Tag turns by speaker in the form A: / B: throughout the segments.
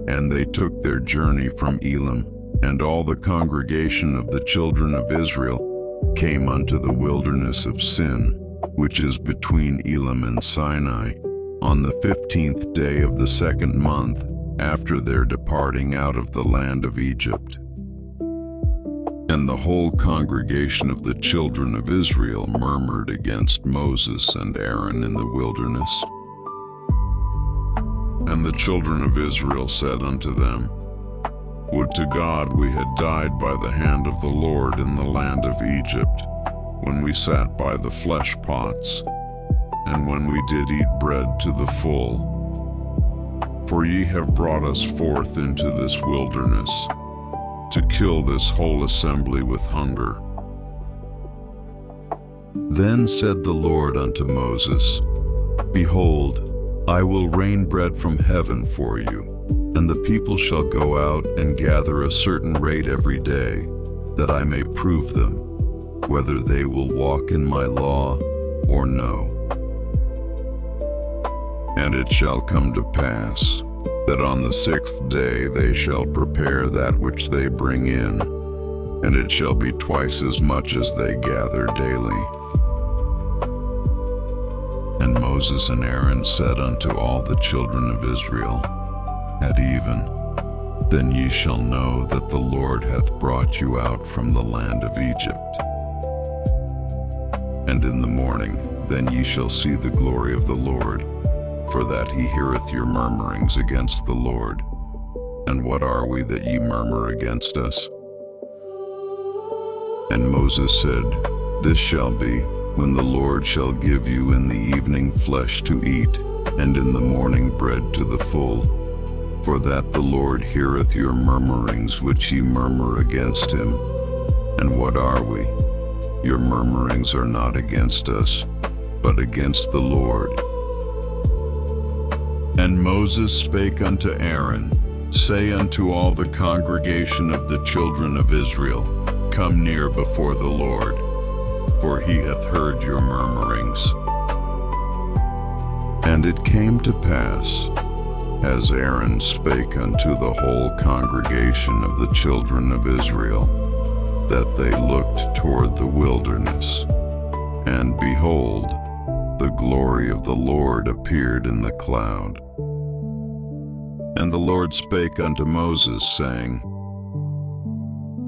A: And they took their journey from Elim, and all the congregation of the children of Israel came unto the wilderness of Sin, which is between Elim and Sinai, on the 15th day of the 2nd month after their departing out of the land of Egypt. And the whole congregation of the children of Israel murmured against Moses and Aaron in the wilderness. And the children of Israel said unto them, Would to God we had died by the hand of the Lord in the land of Egypt, when we sat by the flesh pots, and when we did eat bread to the full. For ye have brought us forth into this wilderness, to kill this whole assembly with hunger. Then said the Lord unto Moses, Behold, I will rain bread from heaven for you, and the people shall go out and gather a certain rate every day, that I may prove them, whether they will walk in my law or no. And it shall come to pass, that on the 6th day they shall prepare that which they bring in, and it shall be twice as much as they gather daily. And Moses and Aaron said unto all the children of Israel, At even, then ye shall know that the Lord hath brought you out from the land of Egypt. And in the morning, then ye shall see the glory of the Lord, for that he heareth your murmurings against the Lord. And what are we that ye murmur against us? And Moses said, This shall be, when the Lord shall give you in the evening flesh to eat, and in the morning bread to the full, for that the Lord heareth your murmurings which ye murmur against him. And what are we? Your murmurings are not against us, but against the Lord. And Moses spake unto Aaron, Say unto all the congregation of the children of Israel, Come near before the Lord, for he hath heard your murmurings. And it came to pass, as Aaron spake unto the whole congregation of the children of Israel, that they looked toward the wilderness, and behold, the glory of the Lord appeared in the cloud. And the Lord spake unto Moses, saying,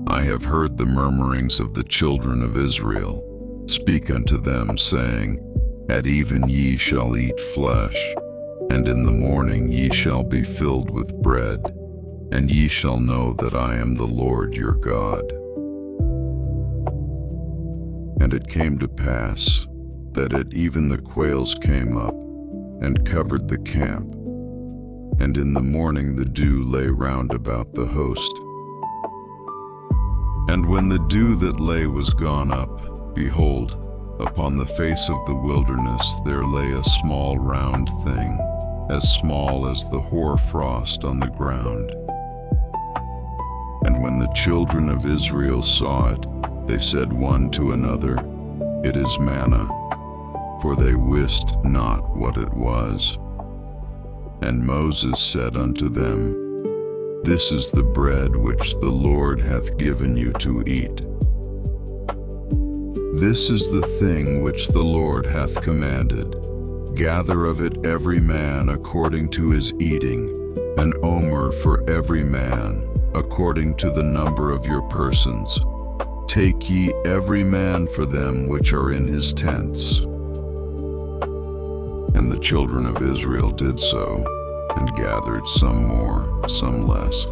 A: I have heard the murmurings of the children of Israel. Speak unto them, saying, At even ye shall eat flesh, and in the morning ye shall be filled with bread, and ye shall know that I am the Lord your God. And it came to pass, that at even the quails came up, and covered the camp, and in the morning the dew lay round about the host. And when the dew that lay was gone up, behold, upon the face of the wilderness there lay a small round thing, as small as the hoar-frost on the ground. And when the children of Israel saw it, they said one to another, It is manna, for they wist not what it was. And Moses said unto them, This is the bread which the Lord hath given you to eat. This is the thing which the Lord hath commanded. Gather of it every man according to his eating, an omer for every man, according to the number of your persons. Take ye every man for them which are in his tents. And the children of Israel did so, and gathered some more, some less.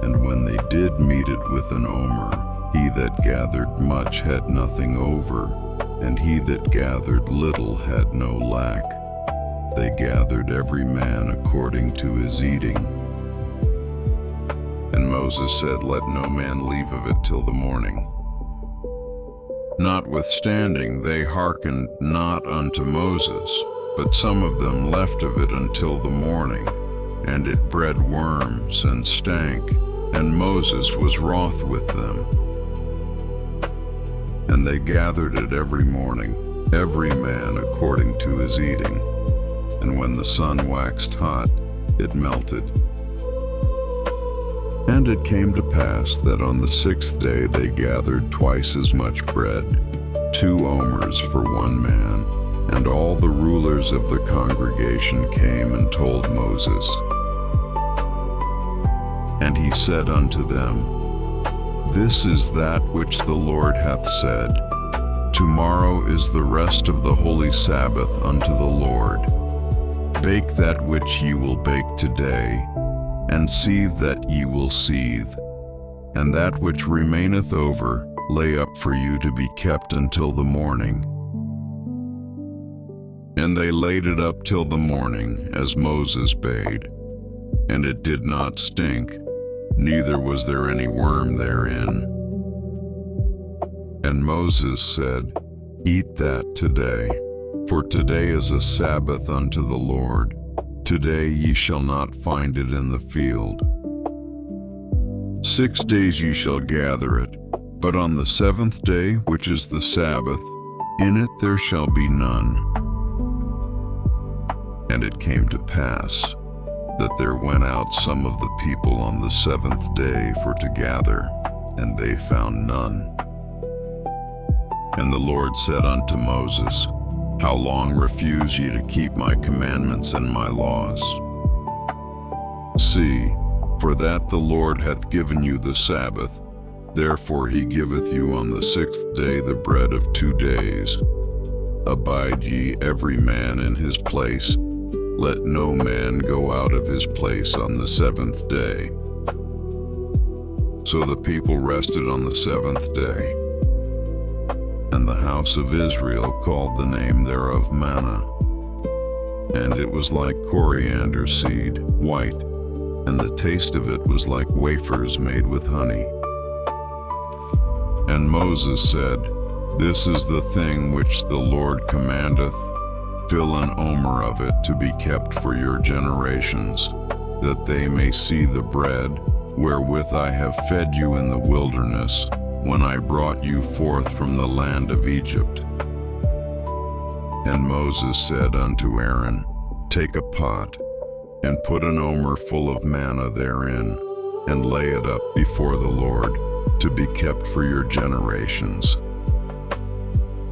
A: And when they did meet it with an omer, he that gathered much had nothing over, and he that gathered little had no lack. They gathered every man according to his eating. And Moses said, Let no man leave of it till the morning. Notwithstanding, they hearkened not unto Moses, but some of them left of it until the morning, and it bred worms and stank, and Moses was wroth with them. And they gathered it every morning, every man according to his eating. And when the sun waxed hot, it melted. And it came to pass that on the 6th day they gathered twice as much bread, 2 omers for 1 man, and all the rulers of the congregation came and told Moses. And he said unto them, This is that which the Lord hath said, Tomorrow is the rest of the holy Sabbath unto the Lord. Bake that which ye will bake today, and seethe that ye will seethe, and that which remaineth over lay up for you to be kept until the morning. And they laid it up till the morning, as Moses bade, and it did not stink, neither was there any worm therein. And Moses said, Eat that today, for today is a Sabbath unto the Lord. Today ye shall not find it in the field. 6 days ye shall gather it, but on the 7th day, which is the Sabbath, in it there shall be none. And it came to pass that there went out some of the people on the 7th day for to gather, and they found none. And the Lord said unto Moses, How long refuse ye to keep my commandments and my laws? See, for that the Lord hath given you the Sabbath, therefore he giveth you on the 6th day the bread of 2 days. Abide ye every man in his place, let no man go out of his place on the 7th day. So the people rested on the 7th day. And the house of Israel called the name thereof Manna. And it was like coriander seed, white, and the taste of it was like wafers made with honey. And Moses said, This is the thing which the Lord commandeth, fill an omer of it to be kept for your generations, that they may see the bread, wherewith I have fed you in the wilderness, when I brought you forth from the land of Egypt. And Moses said unto Aaron, Take a pot, and put an omer full of manna therein, and lay it up before the Lord, to be kept for your generations.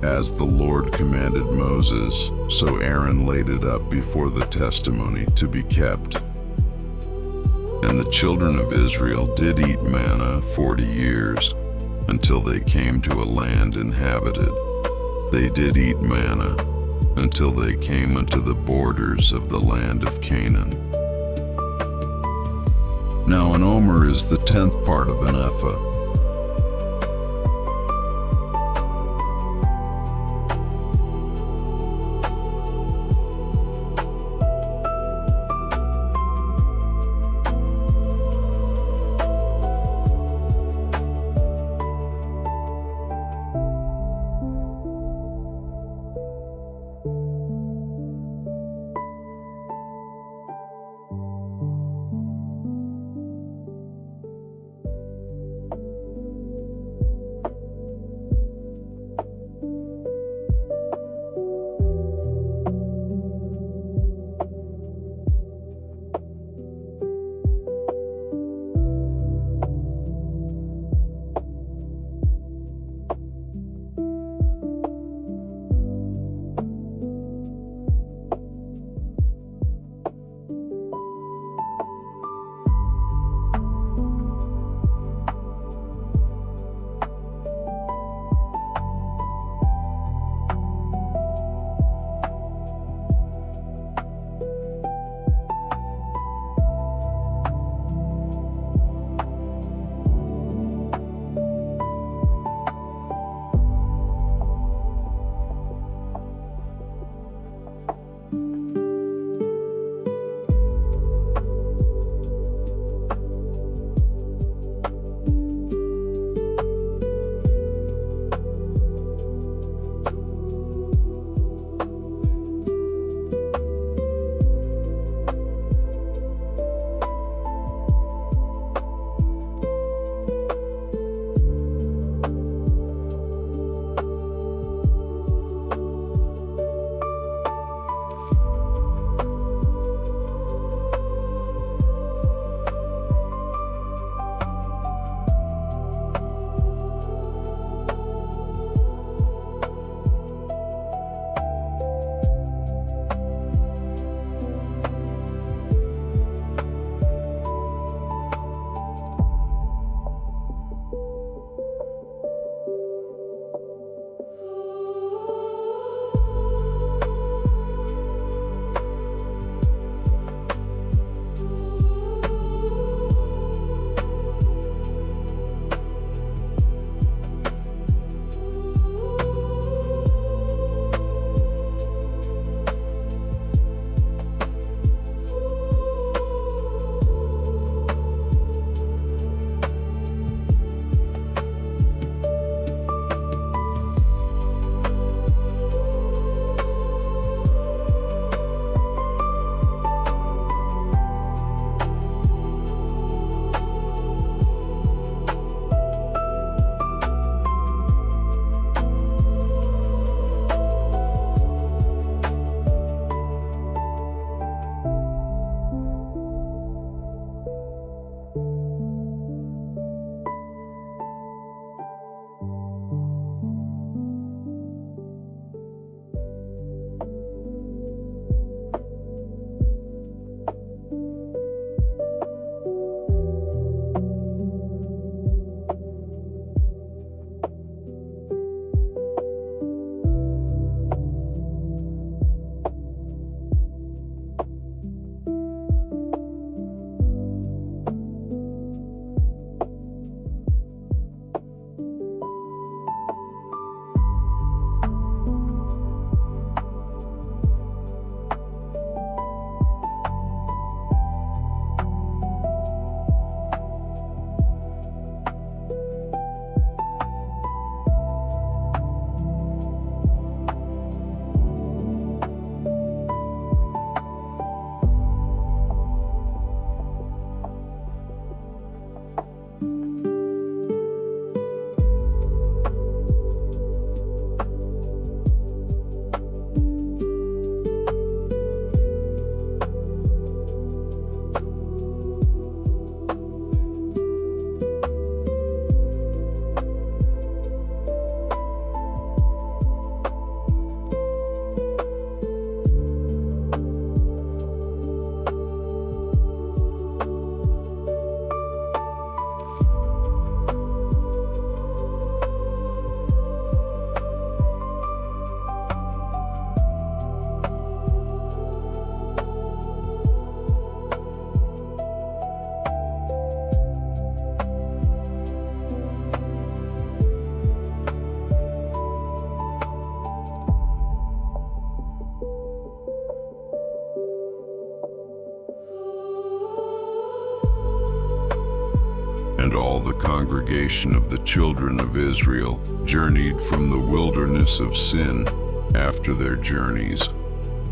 A: As the Lord commanded Moses, so Aaron laid it up before the testimony to be kept. And the children of Israel did eat manna 40 years, until they came to a land inhabited. They did eat manna until they came unto the borders of the land of Canaan. Now an omer is the 10th part of an ephah. And all the congregation of the children of Israel journeyed from the wilderness of Sin after their journeys,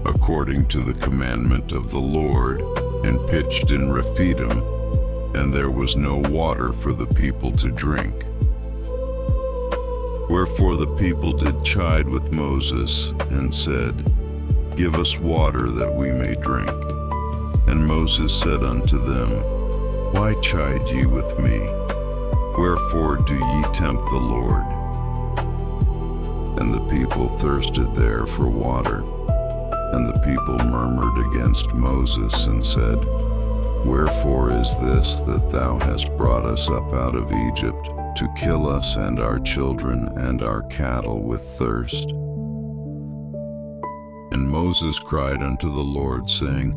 A: according to the commandment of the Lord, and pitched in Rephidim, and there was no water for the people to drink. Wherefore the people did chide with Moses, and said, Give us water that we may drink. And Moses said unto them, Why chide ye with me? Wherefore do ye tempt the Lord? And the people thirsted there for water. And the people murmured against Moses, and said, Wherefore is this that thou hast brought us up out of Egypt, to kill us and our children and our cattle with thirst? And Moses cried unto the Lord, saying,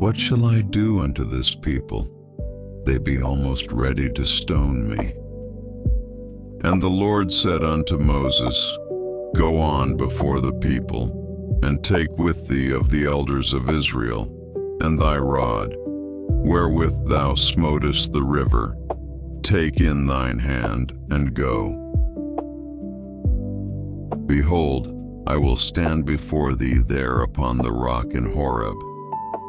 A: What shall I do unto this people? They be almost ready to stone me. And the Lord said unto Moses, Go on before the people, and take with thee of the elders of Israel, and thy rod, wherewith thou smotest the river, take in thine hand, and go. Behold, I will stand before thee there upon the rock in Horeb,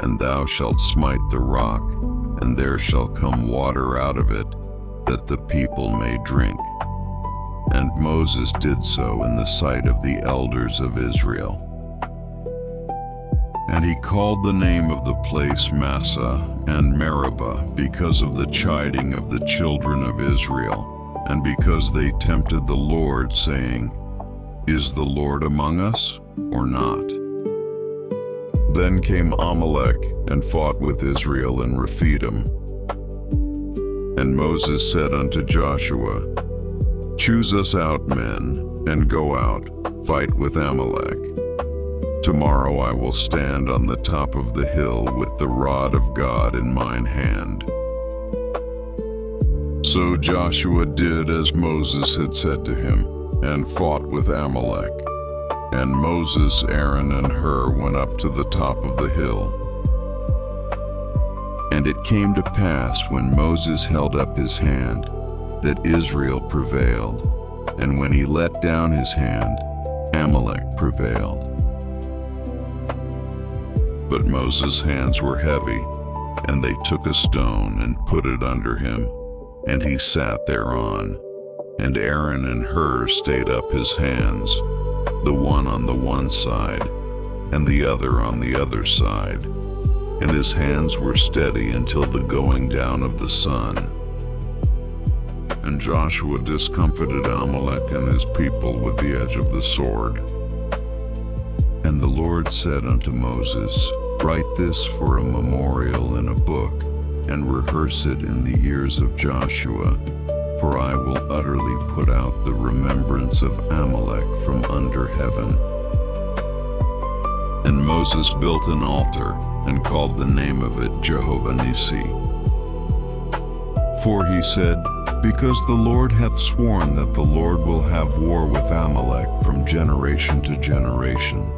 A: and thou shalt smite the rock, and there shall come water out of it, that the people may drink. And Moses did so in the sight of the elders of Israel. And he called the name of the place Massa and Meribah, because of the chiding of the children of Israel, and because they tempted the Lord, saying, Is the Lord among us, or not? Then came Amalek, and fought with Israel in Rephidim. And Moses said unto Joshua, Choose us out men, and go out, fight with Amalek. Tomorrow I will stand on the top of the hill with the rod of God in mine hand. So Joshua did as Moses had said to him, and fought with Amalek. And Moses, Aaron, and Hur went up to the top of the hill. And it came to pass, when Moses held up his hand, that Israel prevailed, and when he let down his hand, Amalek prevailed. But Moses' hands were heavy, and they took a stone and put it under him, and he sat thereon. And Aaron and Hur stayed up his hands, the one on the one side, and the other on the other side. And his hands were steady until the going down of the sun. And Joshua discomfited Amalek and his people with the edge of the sword. And the Lord said unto Moses, Write this for a memorial in a book, and rehearse it in the ears of Joshua, for I will utterly put out the remembrance of Amalek from under heaven. And Moses built an altar, and called the name of it Jehovah Nissi. For he said, Because the Lord hath sworn that the Lord will have war with Amalek from generation to generation.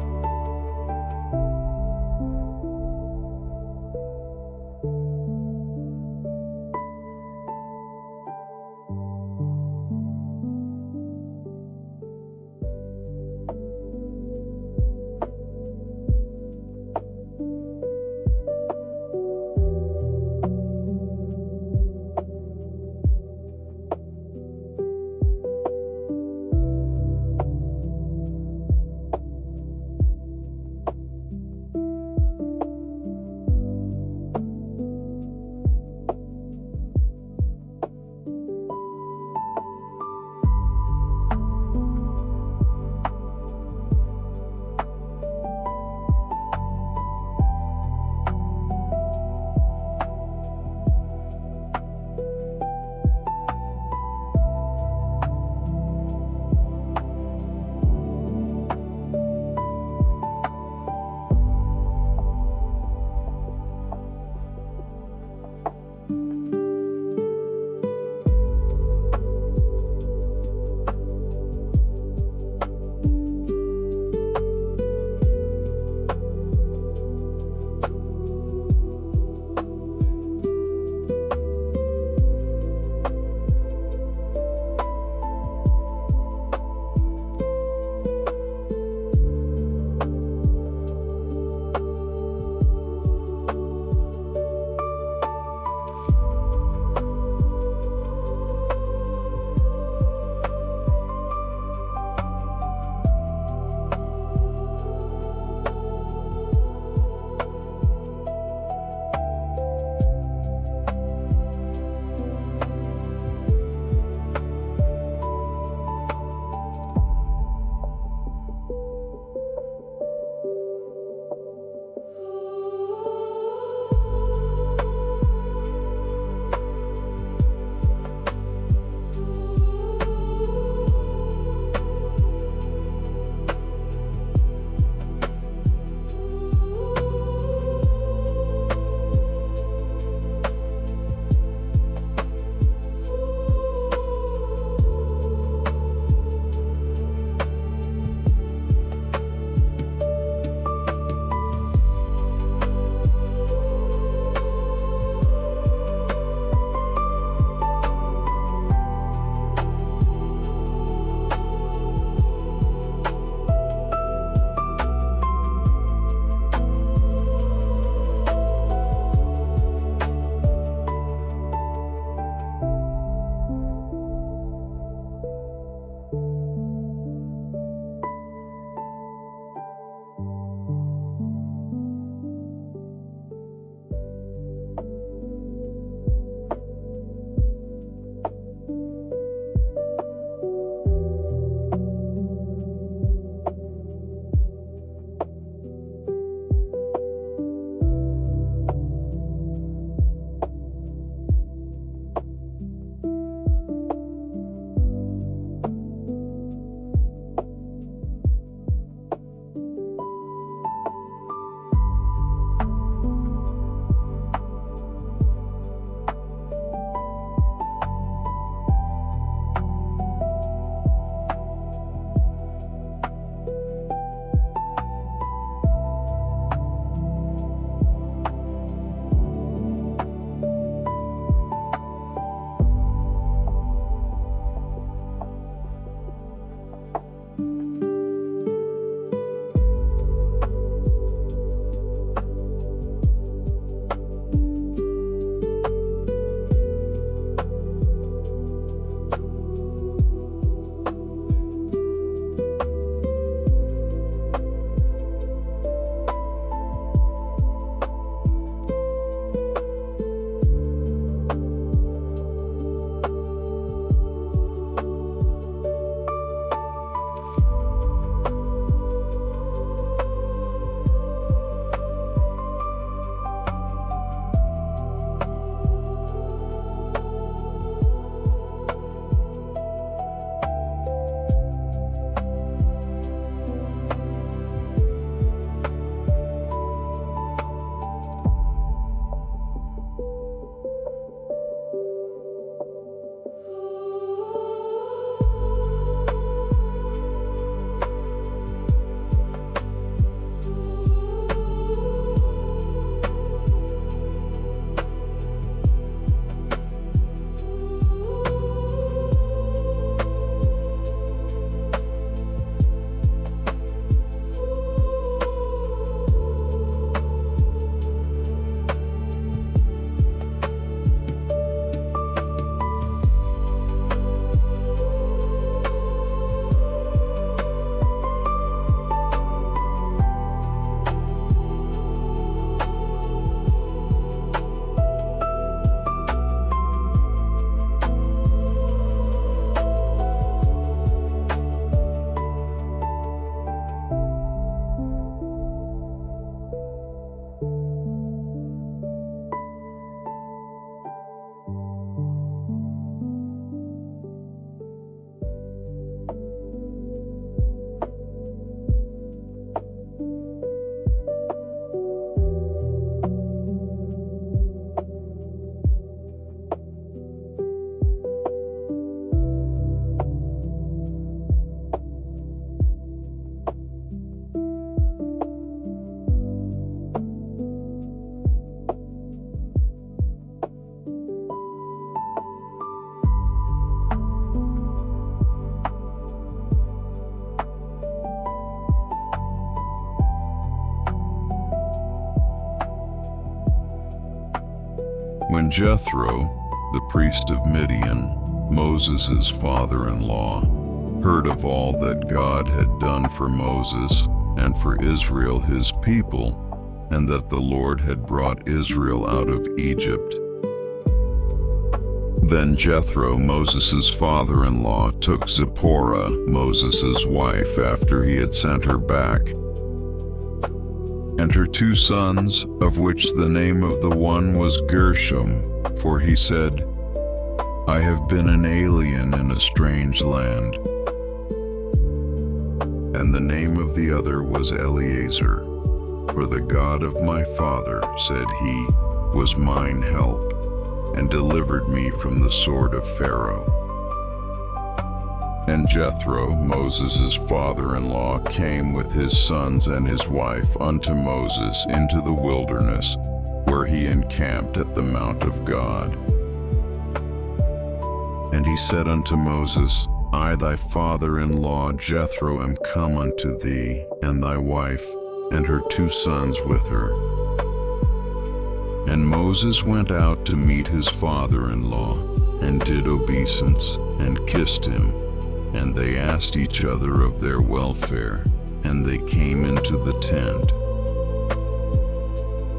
A: When Jethro, the priest of Midian, Moses' father-in-law, heard of all that God had done for Moses and for Israel his people, and that the Lord had brought Israel out of Egypt, then Jethro, Moses' father-in-law, took Zipporah, Moses' wife, after he had sent her back, and her 2 sons, of which the name of the one was Gershom, for he said, I have been an alien in a strange land. And the name of the other was Eleazar, for the God of my father, said he, was mine help, and delivered me from the sword of Pharaoh. And Jethro, Moses' father-in-law, came with his sons and his wife unto Moses into the wilderness, where he encamped at the mount of God. And he said unto Moses, I thy father-in-law Jethro am come unto thee, and thy wife, and her 2 sons with her. And Moses went out to meet his father-in-law, and did obeisance, and kissed him. And they asked each other of their welfare, and they came into the tent.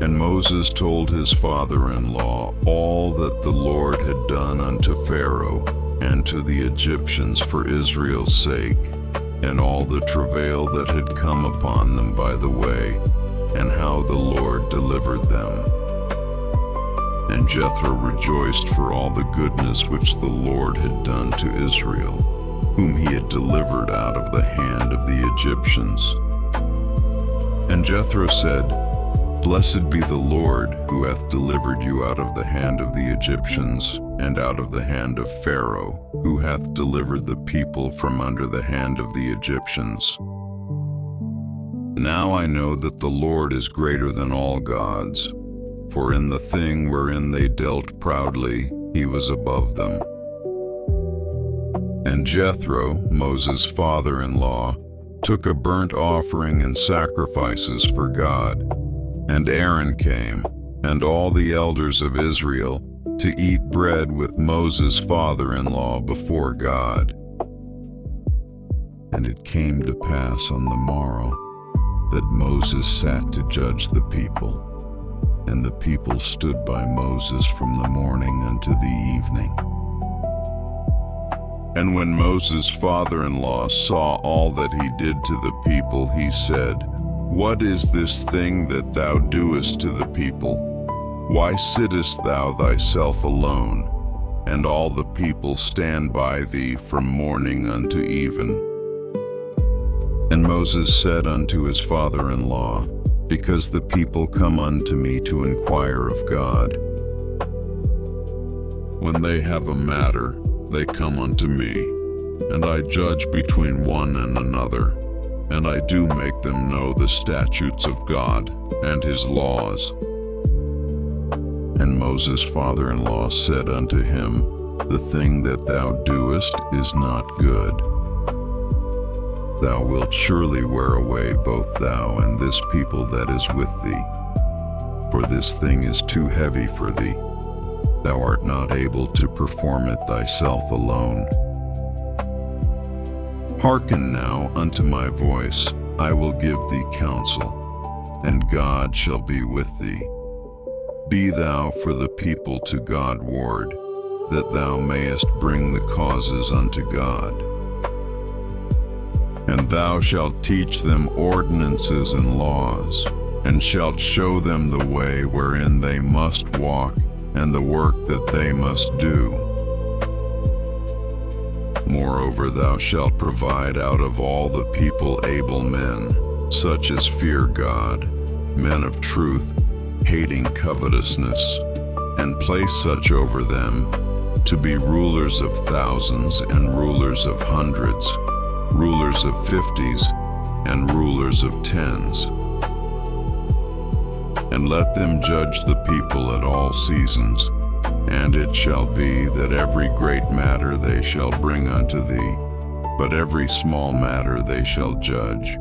A: And Moses told his father-in-law all that the Lord had done unto Pharaoh and to the Egyptians for Israel's sake, and all the travail that had come upon them by the way, and how the Lord delivered them. And Jethro rejoiced for all the goodness which the Lord had done to Israel, whom he had delivered out of the hand of the Egyptians. And Jethro said, Blessed be the Lord, who hath delivered you out of the hand of the Egyptians, and out of the hand of Pharaoh, who hath delivered the people from under the hand of the Egyptians. Now I know that the Lord is greater than all gods, for in the thing wherein they dealt proudly, he was above them. And Jethro, Moses' father-in-law, took a burnt offering and sacrifices for God. And Aaron came, and all the elders of Israel, to eat bread with Moses' father-in-law before God. And it came to pass on the morrow that Moses sat to judge the people, and the people stood by Moses from the morning unto the evening. And when Moses' father-in-law saw all that he did to the people, he said, What is this thing that thou doest to the people? Why sittest thou thyself alone, and all the people stand by thee from morning unto even? And Moses said unto his father-in-law, Because the people come unto me to inquire of God. When they have a matter, they come unto me, and I judge between one and another, and I do make them know the statutes of God and his laws. And Moses' father-in-law said unto him, The thing that thou doest is not good. Thou wilt surely wear away both thou and this people that is with thee, for this thing is too heavy for thee. Thou art not able to perform it thyself alone. Hearken now unto my voice, I will give thee counsel, and God shall be with thee. Be thou for the people to God ward, that thou mayest bring the causes unto God. And thou shalt teach them ordinances and laws, and shalt show them the way wherein they must walk, and the work that they must do. Moreover, thou shalt provide out of all the people able men, such as fear God, men of truth, hating covetousness, and place such over them, to be rulers of thousands and rulers of hundreds, rulers of 50s, and rulers of 10s. And let them judge the people at all seasons. And it shall be that every great matter they shall bring unto thee, but every small matter they shall judge.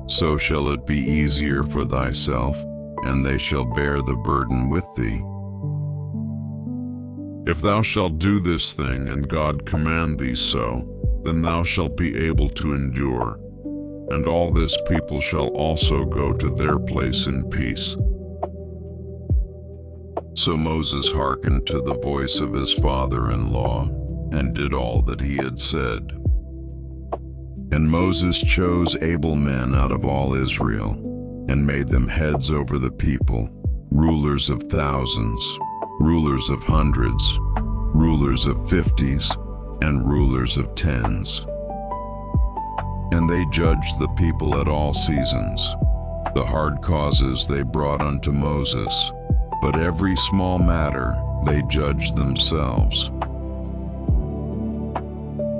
A: So shall it be easier for thyself, and they shall bear the burden with thee. If thou shalt do this thing, and God command thee so, then thou shalt be able to endure, and all this people shall also go to their place in peace. So Moses hearkened to the voice of his father-in-law, and did all that he had said. And Moses chose able men out of all Israel, and made them heads over the people, rulers of thousands, rulers of hundreds, rulers of 50s, and rulers of 10s. And they judged the people at all seasons. The hard causes they brought unto Moses, but every small matter they judged themselves.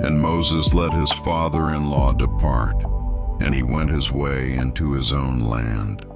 A: And Moses let his father-in-law depart, and he went his way into his own land.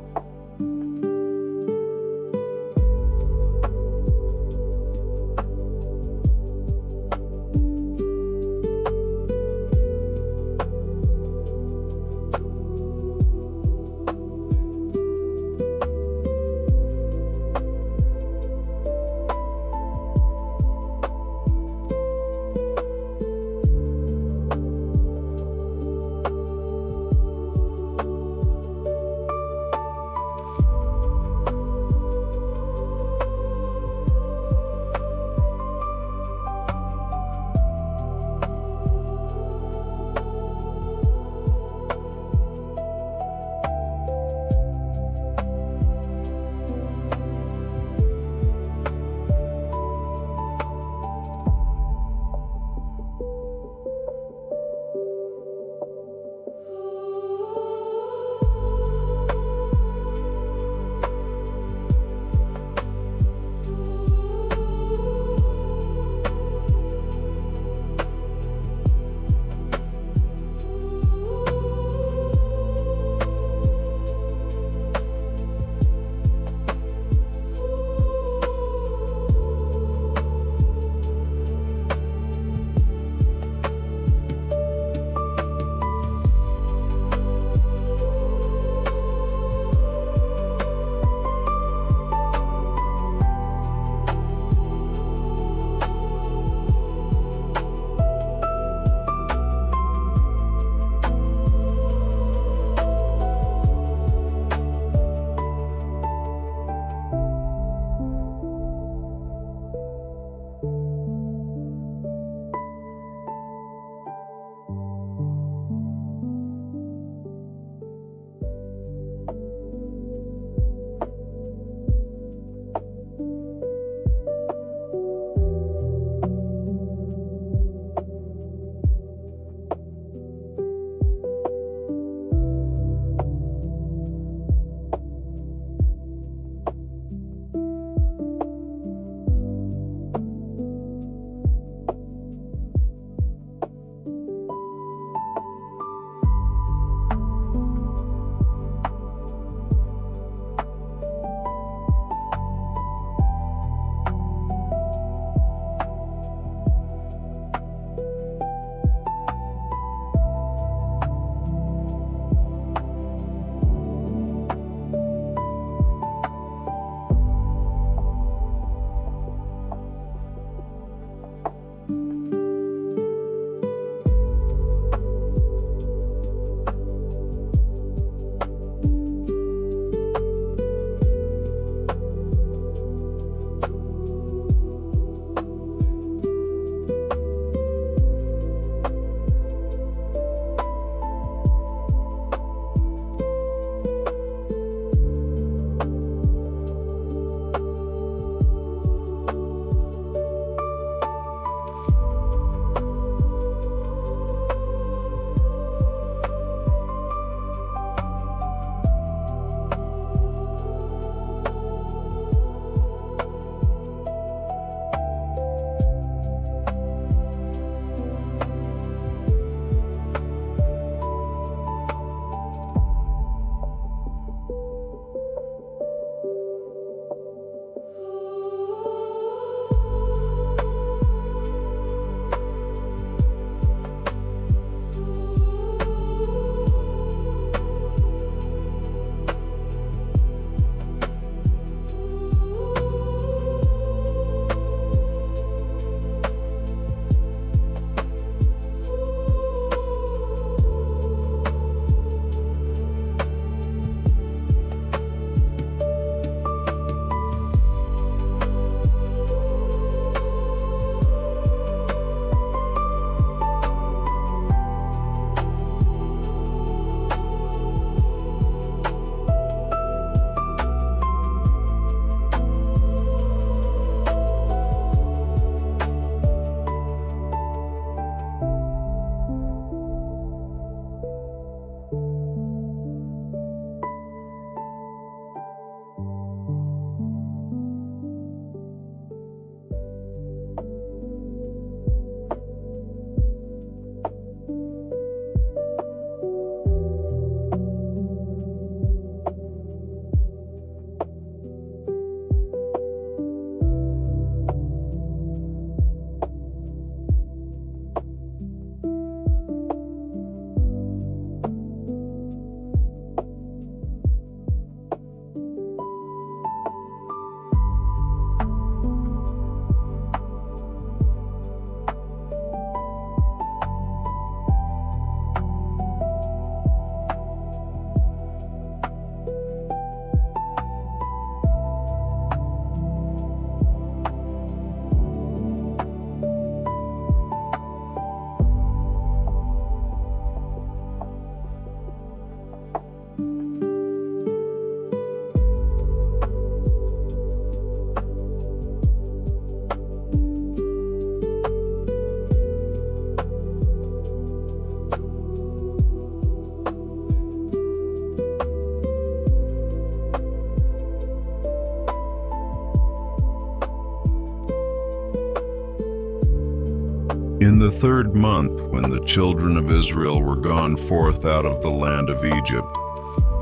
A: In the 3rd month, when the children of Israel were gone forth out of the land of Egypt,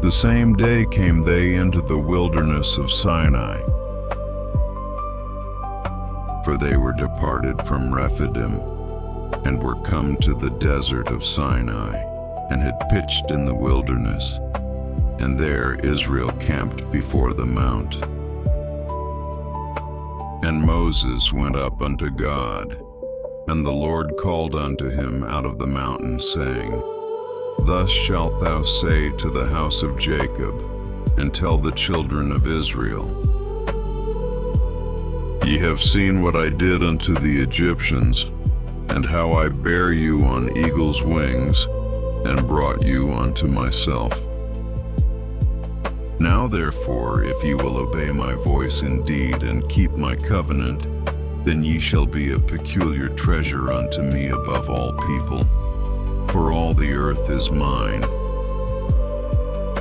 A: the same day came they into the wilderness of Sinai. For they were departed from Rephidim, and were come to the desert of Sinai, and had pitched in the wilderness. And there Israel camped before the mount. And Moses went up unto God, and the Lord called unto him out of the mountain, saying, Thus shalt thou say to the house of Jacob, and tell the children of Israel, Ye have seen what I did unto the Egyptians, and how I bare you on eagle's wings, and brought you unto myself. Now therefore, if ye will obey my voice indeed, and keep my covenant, then ye shall be a peculiar treasure unto me above all people. For all the earth is mine.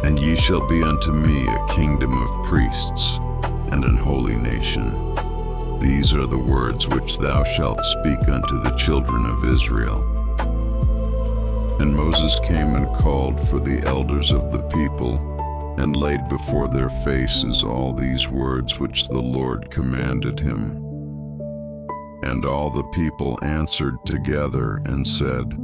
A: And ye shall be unto me a kingdom of priests, and an holy nation. These are the words which thou shalt speak unto the children of Israel. And Moses came and called for the elders of the people, and laid before their faces all these words which the Lord commanded him. And all the people answered together and said,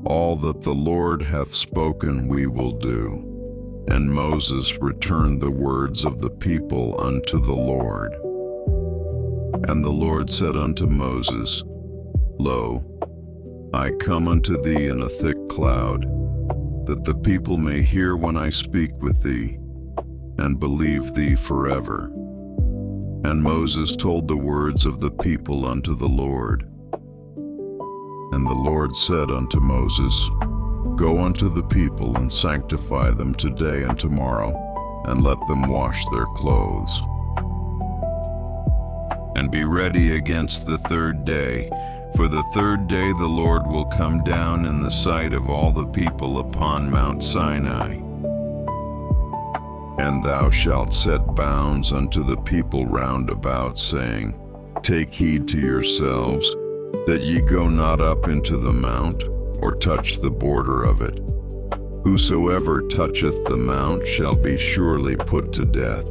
A: All that the Lord hath spoken we will do. And Moses returned the words of the people unto the Lord. And the Lord said unto Moses, Lo, I come unto thee in a thick cloud, that the people may hear when I speak with thee, and believe thee forever. And Moses told the words of the people unto the Lord. And the Lord said unto Moses, Go unto the people, and sanctify them today and tomorrow, and let them wash their clothes. And be ready against the 3rd day, for the 3rd day the Lord will come down in the sight of all the people upon Mount Sinai. And thou shalt set bounds unto the people round about, saying, Take heed to yourselves, that ye go not up into the mount, or touch the border of it. Whosoever toucheth the mount shall be surely put to death.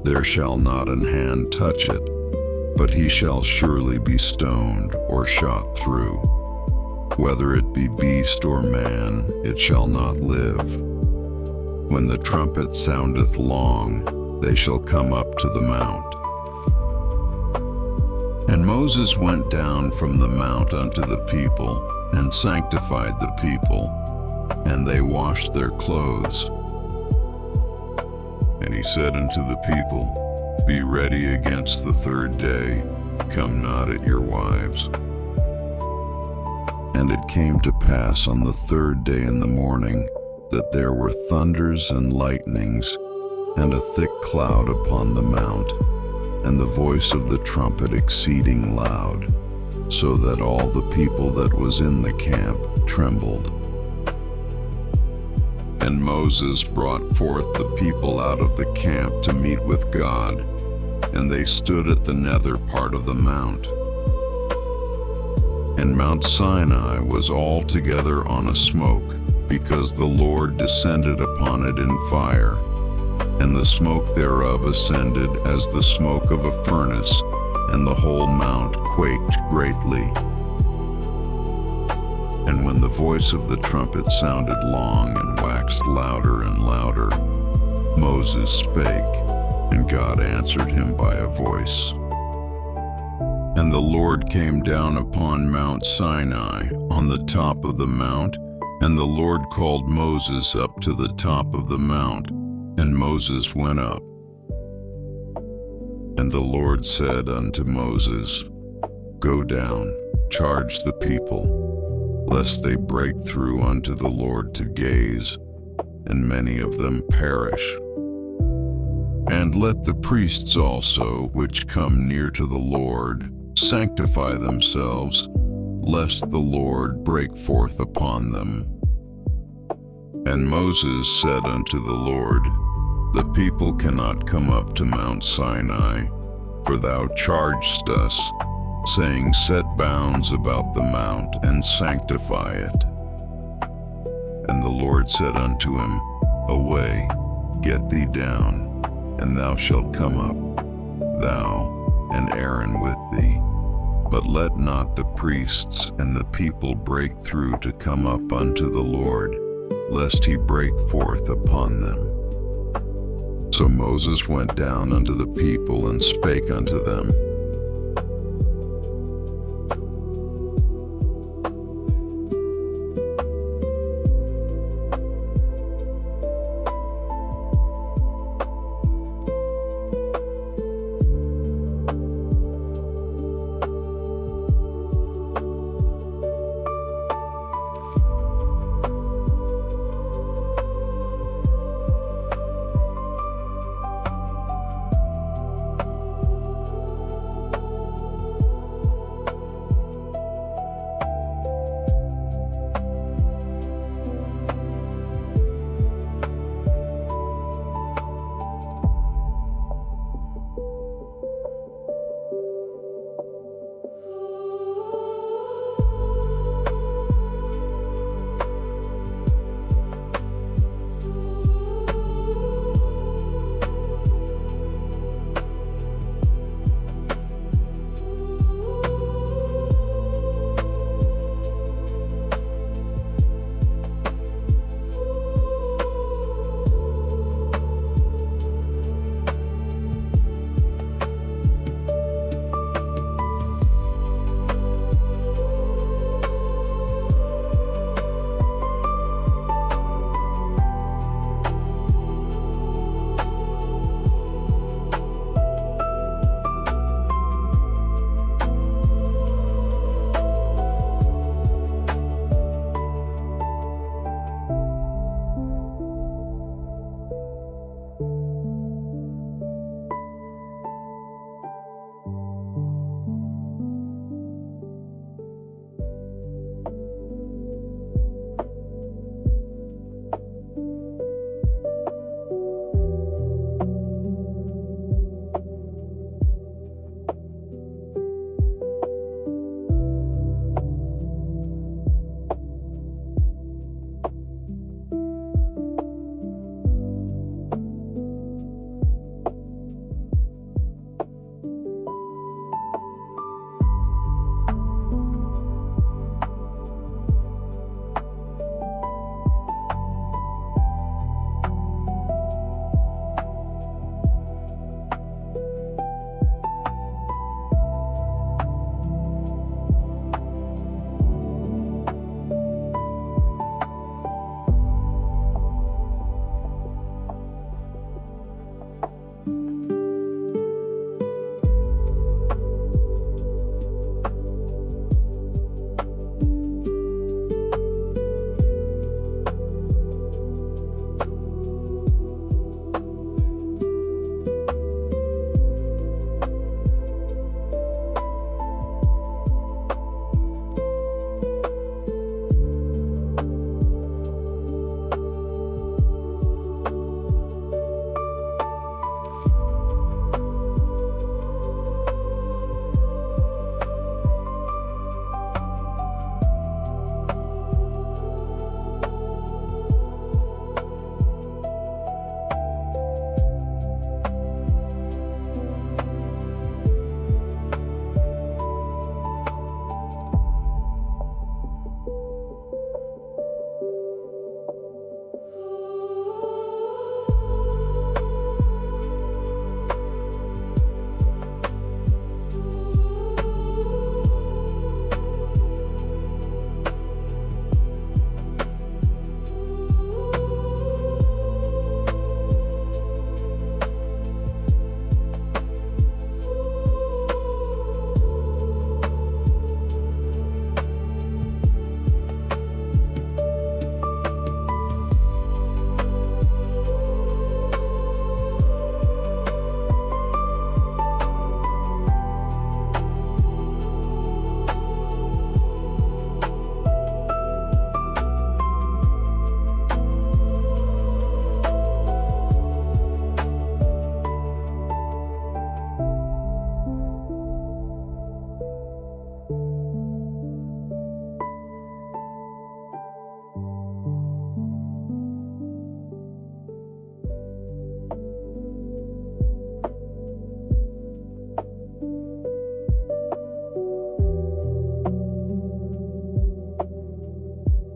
A: There shall not an hand touch it, but he shall surely be stoned or shot through. Whether it be beast or man, it shall not live. When the trumpet soundeth long, they shall come up to the mount. And Moses went down from the mount unto the people, and sanctified the people, and they washed their clothes. And he said unto the people, Be ready against the 3rd day, come not at your wives. And it came to pass on the 3rd day in the morning, that there were thunders and lightnings, and a thick cloud upon the mount, and the voice of the trumpet exceeding loud, so that all the people that was in the camp trembled. And Moses brought forth the people out of the camp to meet with God, and they stood at the nether part of the mount. And Mount Sinai was altogether on a smoke, because the Lord descended upon it in fire, and the smoke thereof ascended as the smoke of a furnace, and the whole mount quaked greatly. And when the voice of the trumpet sounded long and waxed louder and louder, Moses spake, and God answered him by a voice. And the Lord came down upon Mount Sinai on the top of the mount, and the Lord called Moses up to the top of the mount, and Moses went up. And the Lord said unto Moses, Go down, charge the people, lest they break through unto the Lord to gaze, and many of them perish. And let the priests also, which come near to the Lord, sanctify themselves, lest the Lord break forth upon them. And Moses said unto the Lord, The people cannot come up to Mount Sinai, for thou chargedst us, saying, "Set bounds about the mount, and sanctify it." And the Lord said unto him, "Away, get thee down, and thou shalt come up, thou and Aaron with thee. But let not the priests and the people break through to come up unto the Lord, lest he break forth upon them." So Moses went down unto the people and spake unto them.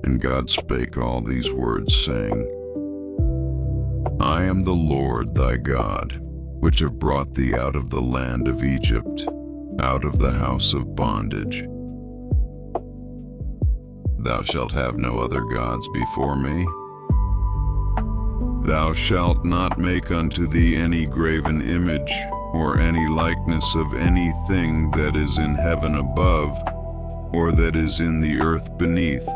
A: And God spake all these words, saying, I am the Lord thy God, which have brought thee out of the land of Egypt, out of the house of bondage. Thou shalt have no other gods before me. Thou shalt not make unto thee any graven image, or any likeness of anything that is in heaven above, or that is in the earth beneath,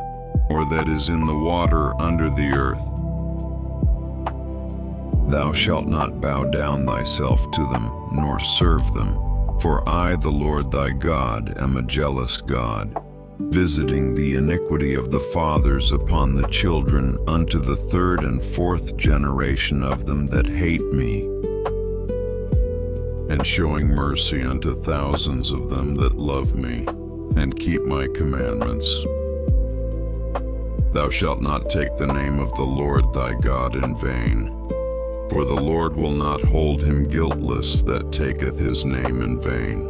A: or that is in the water under the earth. Thou shalt not bow down thyself to them, nor serve them. For I, the Lord thy God, am a jealous God, visiting the iniquity of the fathers upon the children unto the third and fourth generation of them that hate me, and showing mercy unto thousands of them that love me, and keep my commandments. Thou shalt not take the name of the Lord thy God in vain, for the Lord will not hold him guiltless that taketh his name in vain.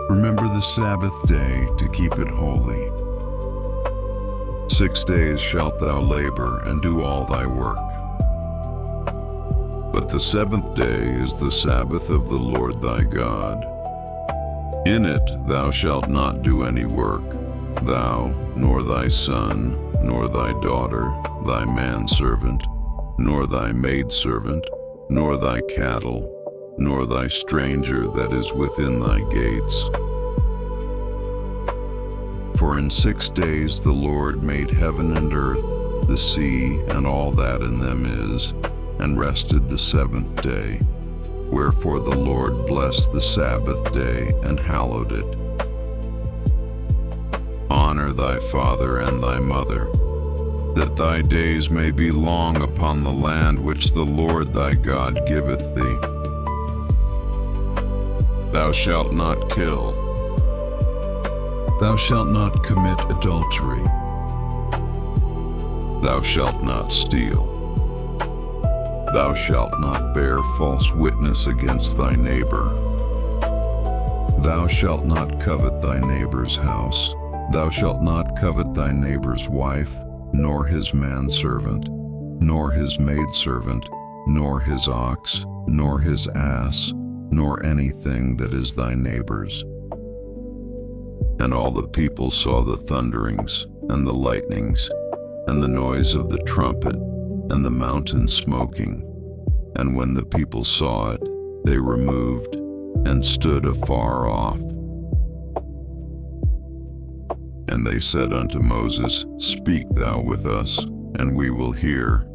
A: Remember the Sabbath day to keep it holy. 6 days shalt thou labor and do all thy work. But the seventh day is the Sabbath of the Lord thy God. In it thou shalt not do any work, thou, nor thy son, nor thy daughter, thy manservant, nor thy maidservant, nor thy cattle, nor thy stranger that is within thy gates. For in 6 days the Lord made heaven and earth, the sea, and all that in them is, and rested the seventh day. Wherefore the Lord blessed the Sabbath day and hallowed it. Honor thy father and thy mother, that thy days may be long upon the land which the Lord thy God giveth thee. Thou shalt not kill. Thou shalt not commit adultery. Thou shalt not steal. Thou shalt not bear false witness against thy neighbor. Thou shalt not covet thy neighbor's house. Thou shalt not covet thy neighbor's wife, nor his manservant, nor his maidservant, nor his ox, nor his ass, nor anything that is thy neighbor's. And all the people saw the thunderings, and the lightnings, and the noise of the trumpet, and the mountain smoking. And when the people saw it, they removed, and stood afar off. And they said unto Moses, Speak thou with us, and we will hear,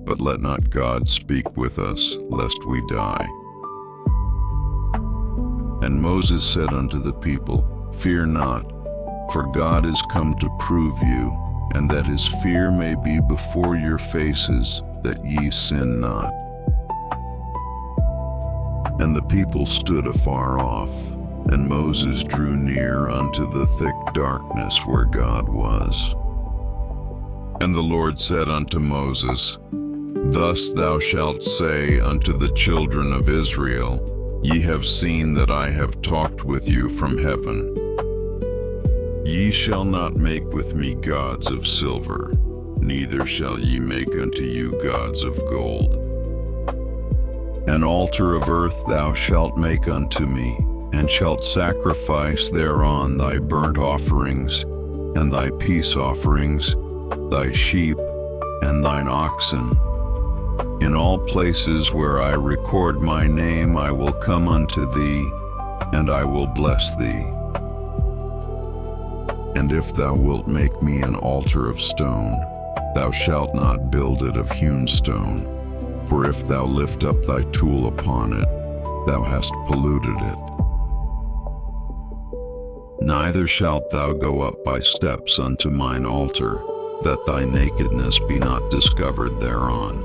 A: but let not God speak with us, lest we die. And Moses said unto the people, Fear not, for God is come to prove you, and that his fear may be before your faces, that ye sin not. And the people stood afar off, and Moses drew near unto the thick darkness where God was. And the Lord said unto Moses, Thus thou shalt say unto the children of Israel, Ye have seen that I have talked with you from heaven. Ye shall not make with me gods of silver, neither shall ye make unto you gods of gold. An altar of earth thou shalt make unto me, and shalt sacrifice thereon thy burnt offerings, and thy peace offerings, thy sheep, and thine oxen. In all places where I record my name I will come unto thee, and I will bless thee. And if thou wilt make me an altar of stone, thou shalt not build it of hewn stone, for if thou lift up thy tool upon it, thou hast polluted it. Neither shalt thou go up by steps unto mine altar, that thy nakedness be not discovered thereon.